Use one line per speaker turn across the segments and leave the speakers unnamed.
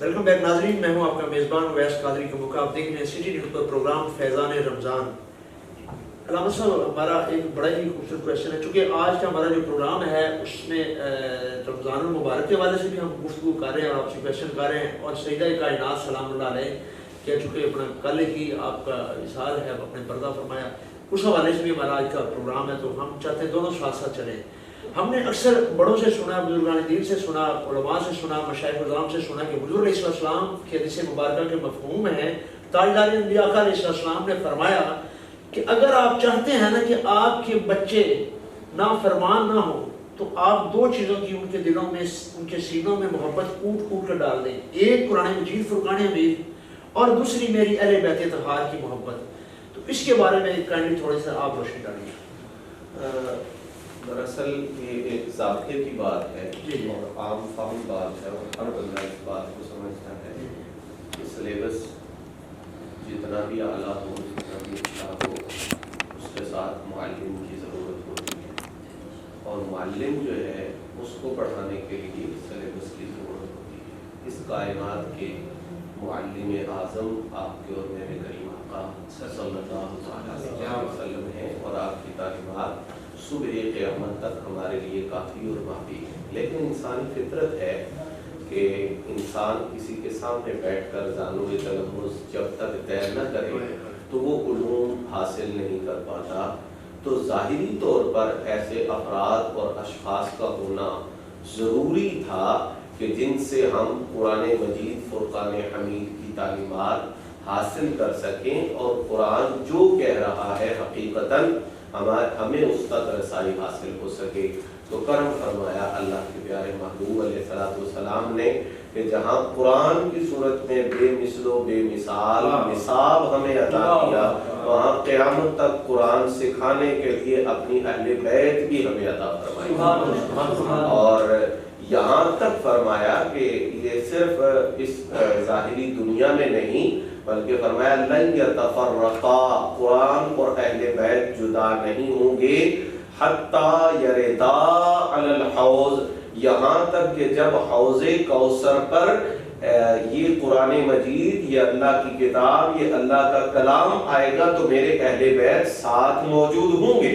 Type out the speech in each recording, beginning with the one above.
Welcome back ناظرین، میں ہوں آپ کا میزبان اویس قادری کا موقع آپ دیکھ رہے ہیں سٹی نیوز پر پروگرام فیضان رمضان۔ علامہ صاحب، ہمارا ایک بڑا ہی خوبصورت کویشچن ہے، چونکہ آج کا ہمارا جو پروگرام ہے اس میں رمضان المبارک کے حوالے سے بھی ہم گفتگو کر رہے ہیں اور آپ سے کویشچن کر رہے ہیں، اور سیدہ کائنات سلام اللہ علیہ کہ چونکہ اپنا کل ہی آپ کا وصال ہے، آپ نے پردہ فرمایا، اس حوالے سے بھی ہمارا آج کا پروگرام ہے، تو ہم چاہتے ہیں دونوں ساتھ ساتھ چلیں۔ ہم نے اکثر بڑوں سے سنا، بزرگان دین سے سنا، علماء سے سنا، مشائخ کرام سے سنا کہ حضور علیہ السلام کے حدیث مبارکہ کے مفہوم ہے، تاجدار انبیاء علیہ السلام نے فرمایا کہ اگر آپ چاہتے ہیں نا کہ آپ کے بچے نافرمان نہ ہوں تو آپ دو چیزوں کی ان کے دلوں میں، ان کے سینوں میں محبت کوٹ کوٹ کر ڈال دیں، ایک قرآن مجید فرقان حمید اور دوسری میری اہل بیت اطہار کی محبت۔ تو اس کے بارے میں کائنڈلی تھوڑے سا آپ روشنی ڈالیے۔
دراصل یہ ایک ذائقے کی بات ہے اور عام فہم بات ہے، اور ہر بندہ اس بات کو سمجھتا ہے کہ سلیبس جتنا بھی اعلیٰ ہو، جتنا بھی اچھا ہو، اس کے ساتھ معلم کی ضرورت ہوتی ہے، اور معلم جو ہے اس کو پڑھانے کے لیے سلیبس کی ضرورت ہوتی ہے۔ اس کائنات کے معلم اعظم آپ کے اور میرے کریم آقا صلی اللہ علیہ وسلم ہیں، اور آپ کی تعلیمات صبح قیامت تک ہمارے لیے کافی اور کافی ہے۔ لیکن انسانی فطرت ہے کہ انسان کسی کے سامنے بیٹھ کر زانو تلمس جب تک طے نہ کرے تو وہ علوم حاصل نہیں کر پاتا۔ تو ظاہری طور پر ایسے افراد اور اشخاص کا ہونا ضروری تھا کہ جن سے ہم قرآن مجید فرقان حمید کی تعلیمات حاصل کر سکیں، اور قرآن جو کہہ رہا ہے حقیقتاً ہمیں اس تک رسائی حاصل ہو سکے۔ تو کرم فرمایا اللہ کے پیارے محبوب علیہ السلام نے کہ جہاں قرآن کی صورت میں بے مثل و بے مثال نصاب ہمیں عطا کیا، وہاں قیامت تک قرآن سکھانے کے لیے اپنی اہل بیت بھی ہمیں عطا فرمائی، اور یہاں تک فرمایا کہ یہ صرف اس ظاہری دنیا میں نہیں بلکہ فرمایا لن یتفرقا، قرآن اور اہل بیت جدا نہیں ہوں گے حتی یردا علی الحوض، یہاں تک کہ جب حوض کوثر پر یہ قرآن مجید، یہ اللہ کی کتاب، یہ اللہ کا کلام آئے گا تو میرے اہل بیت ساتھ موجود ہوں گے۔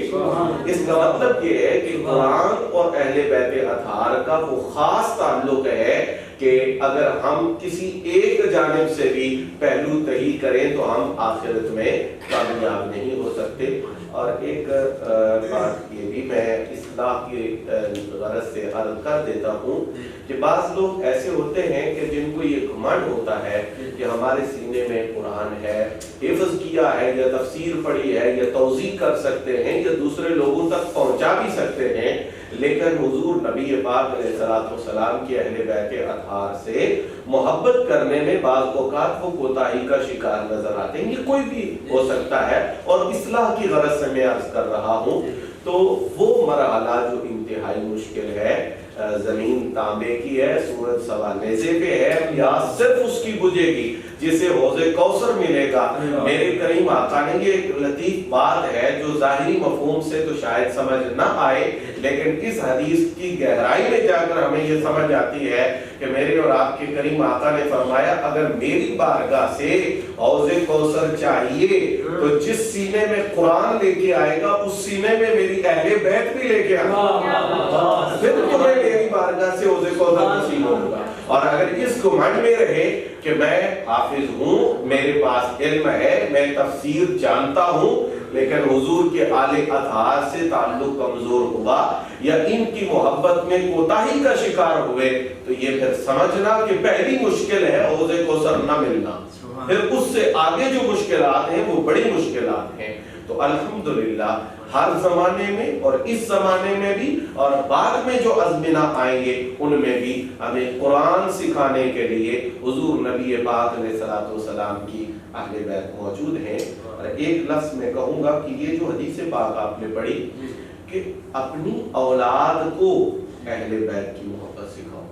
اس کا مطلب یہ ہے کہ قرآن اور اہل بیت اطہار کا وہ خاص تعلق ہے کہ اگر ہم کسی ایک جانب سے بھی پہلو تہی کریں تو ہم آخرت میں کامیاب نہیں ہو سکتے۔ اور ایک بات یہ بھی میں اصلاح کی غرض سے عرض کر دیتا ہوں کہ بعض لوگ ایسے ہوتے ہیں کہ جن کو یہ گھمنڈ ہوتا ہے کہ ہمارے سینے میں قرآن ہے، حفظ کیا ہے یا تفسیر پڑھی ہے یا توضیح کر سکتے ہیں یا دوسرے لوگوں تک پہنچا بھی سکتے ہیں، لیکن حضور نبی پاک علیہ السلام کی اہل بیت اطہار سے محبت کرنے میں بعض اوقات وہ کوتاہی کا شکار نظر آتے ہیں۔ یہ کوئی بھی ہو سکتا ہے، اور اصلاح کی غرض سے میں عرض کر رہا ہوں۔ تو وہ مرحلہ جو انتہائی مشکل ہے، زمین تانبے کی ہے، سورج سوا نیزے پہ ہے، پیاس صرف اس کی بجھے گی جسے حوض کوثر ملے گا۔ میرے کریم آقا نے یہ ایک لطیف بات ہے جو ظاہری مفہوم سے تو شاید سمجھ نہ آئے، لیکن اس حدیث کی گہرائی میں جا کر ہمیں یہ سمجھ آتی ہے کہ میرے اور آپ کے کریم آقا نے فرمایا اگر میری بارگاہ سے حوض کوثر چاہیے تو جس سینے میں قرآن لے کے آئے گا اس سینے میں میری اہل بیت بھی لے کے آئے گا، پھر تمہیں میری بارگاہ سے حوض کوثر نصیب ہوگا۔ اور اگر اس گھمنڈ میں رہے کہ میں حافظ ہوں، میرے پاس علم ہے، میں تفسیر جانتا ہوں، لیکن حضور کے آل اطہار سے تعلق کمزور ہوا یا ان کی محبت میں کوتاہی کا شکار ہوئے، تو یہ پھر سمجھنا کہ پہلی مشکل ہے حوض کوثر نہ ملنا، پھر اس سے آگے جو مشکلات ہیں وہ بڑی مشکلات ہیں۔ تو الحمدللہ ہر زمانے میں اور اس زمانے میں بھی اور بعد میں جو ازمنہ آئیں گے ان میں بھی ہمیں قرآن سکھانے کے لیے حضور نبی پاک علیہ السلام کی اہل بیت موجود ہیں۔ اور ایک لفظ میں کہوں گا کہ یہ جو حدیث پاک آپ نے پڑھی کہ اپنی اولاد کو اہل بیت کی محبت سکھاؤ،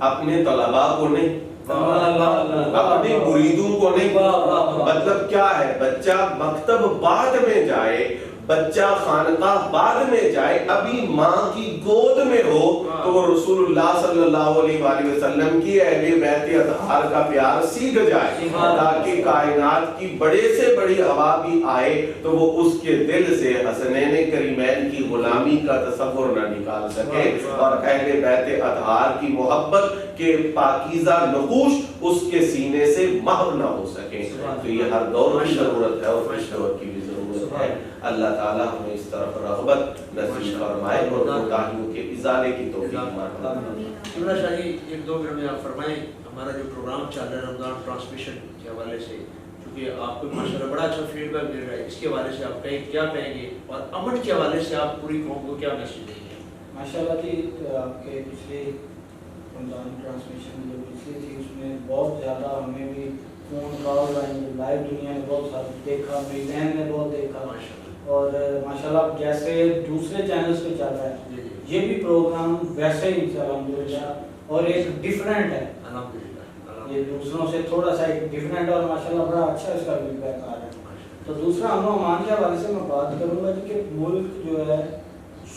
اپنے طلباء کو نہیں، اپنے مریدوں کو نہیں۔ مطلب کیا ہے؟ بچہ مکتب بعد میں جائے، بچہ خانقاہ بعد میں جائے، ابھی ماں کی گود میں ہو تو وہ رسول اللہ صلی اللہ علیہ وآلہ وسلم کی اہل بیت اطہار کا پیار سیکھ جائے، تاکہ کائنات کی بڑے سے بڑی ہوا بھی آئے تو وہ اس کے دل سے حسنین کریمین کی غلامی کا تصور نہ نکال سکے، اور اہل بیت اطہار کی محبت کے پاکیزہ نقوش اس کے سینے سے محو نہ ہو سکے۔ تو یہ ہر دور کی ضرورت ہے اور اس دور کی بھی ضرورت ہے۔ اللہ تعالیٰ ہمیں اس طرف رغبت نصیب فرمائے اور کوتاہیوں کے ازالے کی توفیق فرمائے۔
عمرہ شاہ جی، ایک دو منٹ میں آپ فرمائیں، ہمارا جو پروگرام چل رہا ہے رمضان ٹرانسمیشن کے حوالے سے، چونکہ آپ کو ماشاءاللہ بڑا اچھا فیڈ بیک مل رہا ہے، اس کے حوالے سے آپ کیا کہیں گے اور امن کے حوالے سے آپ پوری قوم کو کیا میسج دیں گے؟
ماشاءاللہ جی، آپ کے پچھلے رمضان ٹرانسمیشن جو پچھلی تھی اس میں بہت زیادہ ہمیں بھی فون کال آئیں، لائیو دنیا نے بہت سارا دیکھا، میری بہن نے بہت دیکھا، اور ماشاءاللہ جیسے دوسرے چینلز پہ چل رہا ہے یہ بھی پروگرام ویسے ہی الحمدللہ، اور ایک ڈفرینٹ ہے یہ دوسروں سے تھوڑا سا ایک ڈفرینٹ، اور ماشاءاللہ بڑا اچھا اس کا فیڈ بیک آ رہا ہے۔ تو دوسرا امن و امان کے حوالے سے میں بات کروں گا کہ ملک جو ہے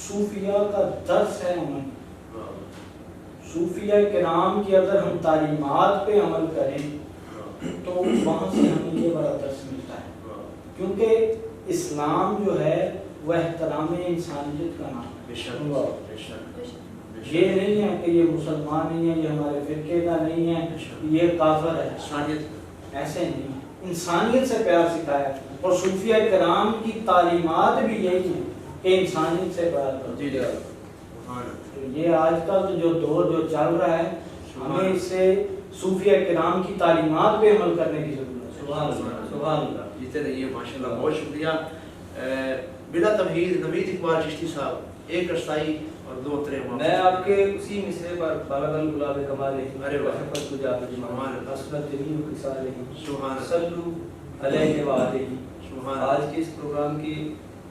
صوفیہ کا درس ہے امن، صوفیہ کرام کی اگر ہم تعلیمات پہ عمل کریں تو وہاں سے ہمیں یہ بڑا درس ملتا ہے، کیونکہ اسلام جو ہے وہ احترام انسانیت کا نام ہے۔ یہ نہیں ہے کہ یہ مسلمان نہیں ہے، یہ ہمارے فرقے کا نہیں ہے، یہ کافر ہے، ایسے نہیں ہے، انسانیت سے پیار سکھایا، اور صوفیہ کرام کی تعلیمات بھی یہی ہیں کہ انسانیت سے پیار کرو۔ یہ آج کل جو دور جو چل رہا ہے ہمیں اس سے صوفیہ کرام کی تعلیمات پہ عمل کرنے کی ضرورت ہے۔
سبحان اللہ، جیتے رہیے، ماشاءاللہ، بہت شکریہ۔ بلا تمہید نوید اقبال چشتی صاحب، ایک رسائی اور دو ترے معاملے۔
میں آپ کے اسی مصرے پر بابا گلاب کمال محبت کو جاتے جمعان حسنت جمیل خصال سبحان صلو علیہ وآلہ۔ آج کے اس پروگرام کی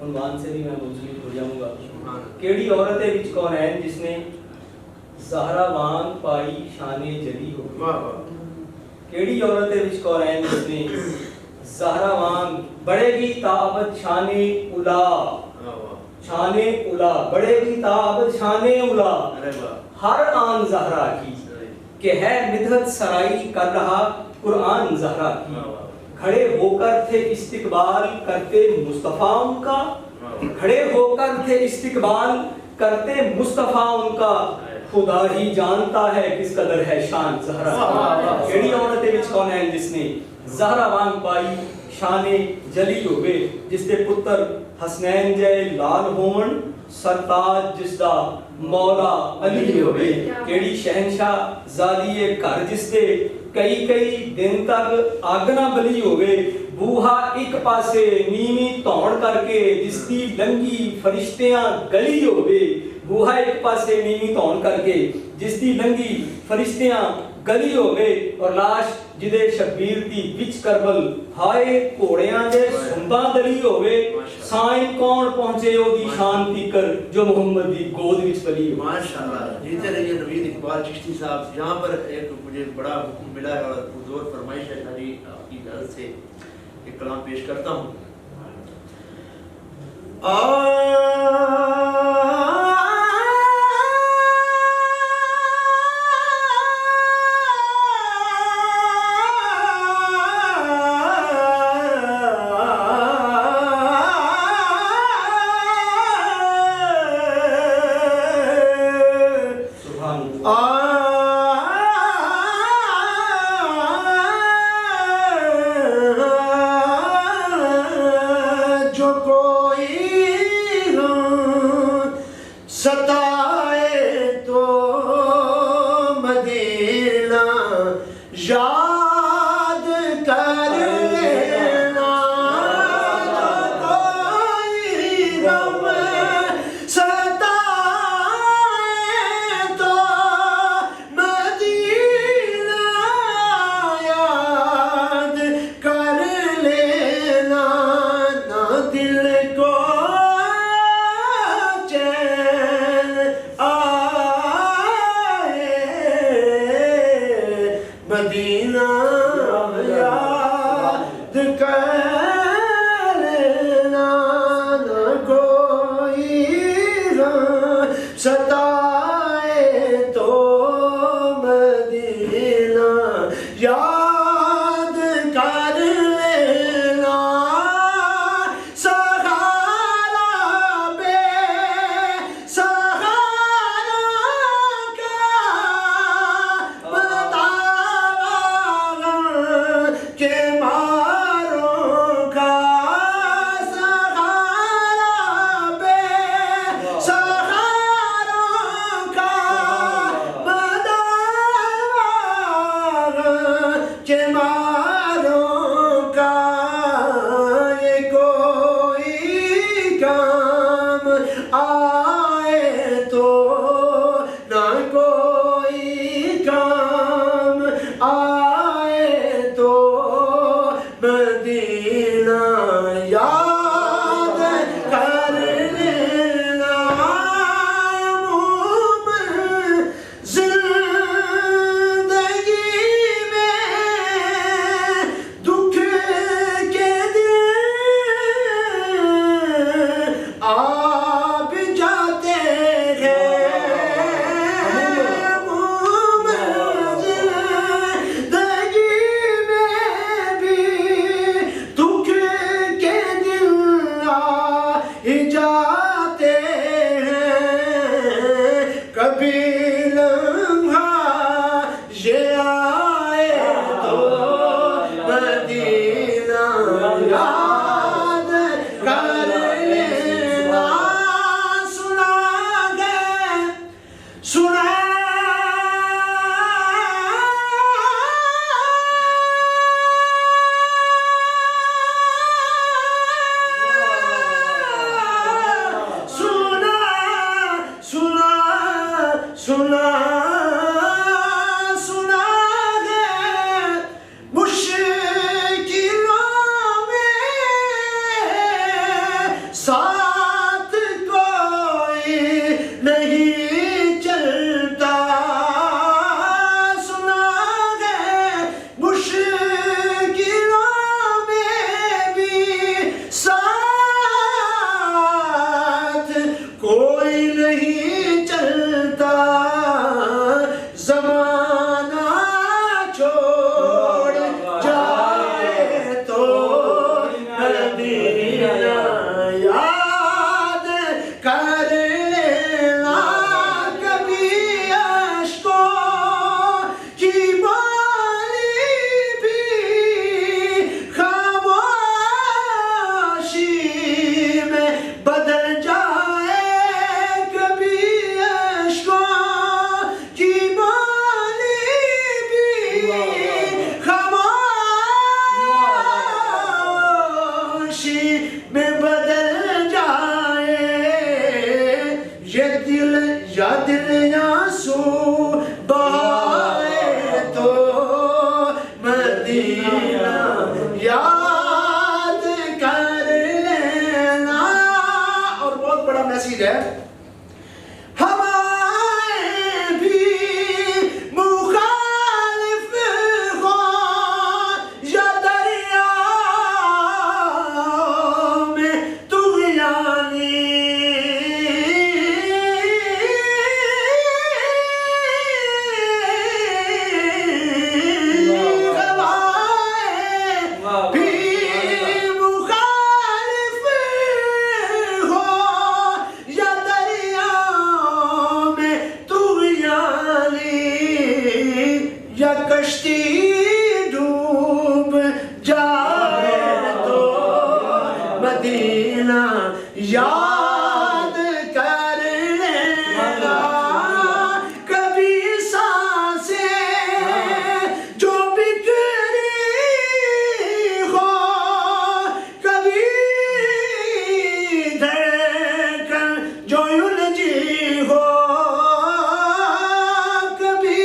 عنوان سے بھی میں منسلک ہو جاؤں گا، کیڑی عورت ہے وچ کون ہے جس نے زہرا وانگ پائی شان جلی ہو، کیڑی عورت ہے وچ کون ہے جس نے زہرا وانگ بڑھے گی تابت شان الا، شان الا بڑھے گی تابت شان الا، ہر آن زہرا کی کہ ہے مدحت سرائی کر رہا قرآن زہرا کی، کھڑے ہو کر تھے استقبال کرتے مصطفیٰ ان کا، کھڑے ہو کر تھے استقبال کرتے مصطفیٰ ان کا، خدا ہی جانتا ہے کس قدر ہے شان زہرا۔ کیڑی عورت وچ کون ہے جس نے زہرا وانگ پائی شان جلی ہوئے، جس دے پتر حسنین جے لال ہون، سرتاج جس دا مولا علی ہوئے، کیڑی شہنشاہ زادی گھر جس دے کئی کئی دن تک آگ نہ بلی ہوئے، بوہا ایک پاسے نیمی توڑ کر کے جس دی لنگی فرشتیاں گلی ہوئے، بوہا ایک پاسے نیمی توڑ کر کے جس دی لنگی فرشتیاں گلی ہوئے، اور لاش جدے شبیر دی وچ کربل ہائے گھوڑیاں دے سنبا دلی ہوئے، سائن کون پہنچے او دی شان تیکر جو محمد دی گود وچ پلی ہوئے۔
ماشاءاللہ، جیتے رہیے نوید اقبال چشتی صاحب۔ یہاں پر ایک مجھے بڑا حکم ملا ہے اور حضور فرمائش ہے، شاہی آپ کی اجازت سے ایک کلام پیش کرتا ہوں۔ آئے تو مدینہ یاد کر لینا سنا گئے سنا سنا سنا گئے مشکلوں میں ساتھ کوئی نہیں چلتا سنا گئے مشکلوں میں بھی ساتھ کوئی نہیں چلتا زمانہ چھوڑ جائے تو مدینہ یاد کر لینا کبھی اشکوں کی باری بھی خاموشی میں بدل جائے کبھی اشکوں کی باری بھی خاموشی میں بدل جائے یہ دل آنسو بہائے تو مدینہ یاد کر لینا اور بہت بڑا میسیج ہے ہوائیں بھی مخالف ہوں یا دریا میں طغیانی ہوائیں بھی مخالف ہوں یا دریا میں طغیانی یا کشتی ڈوب جائے تو مدینہ یاد کر لینا کبھی سانسیں جو بکھری ہو کبھی دھڑکن جو الجھی ہو کبھی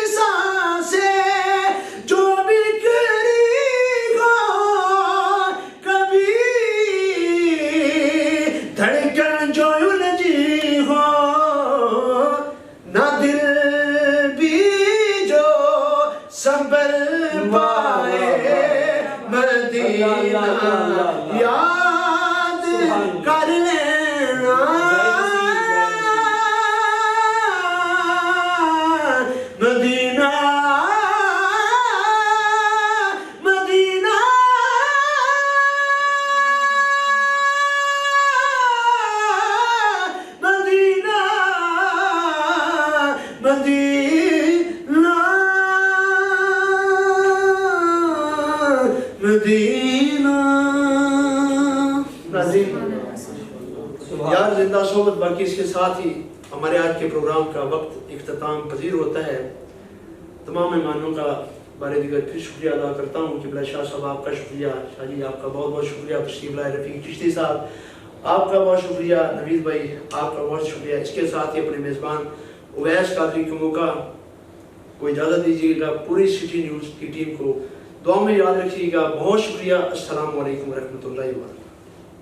سانسیں جو بکھری ہو کبھی دھڑکن جو الجھی ہو نہ دل بھی جو صبر پائے مدینہ یاد کر لینا مدینہ مدینہ مدینہ مدینہ مدینہ یار زندہ صحبت باقی اس کے ساتھ ہی ہمارے آج کے پروگرام کا وقت اختتام پذیر ہوتا ہے تمام مہمانوں کا بارے دیگر پھر شکریہ ادا کرتا ہوں قبلہ شاہ صاحب آپ کا شکریہ شاہ جی آپ کا بہت بہت شکریہ تشریف لائے رفیق چشتی صاحب آپ کا بہت شکریہ نوید بھائی آپ کا بہت شکریہ اس کے ساتھ ہی اپنے میزبان اویس قادری کموکا کو اجازت دیجیے گا پوری سٹی نیوز کی ٹیم کو دعا میں یاد رکھیے گا بہت شکریہ السلام علیکم ورحمۃ اللہ وبرکاتہ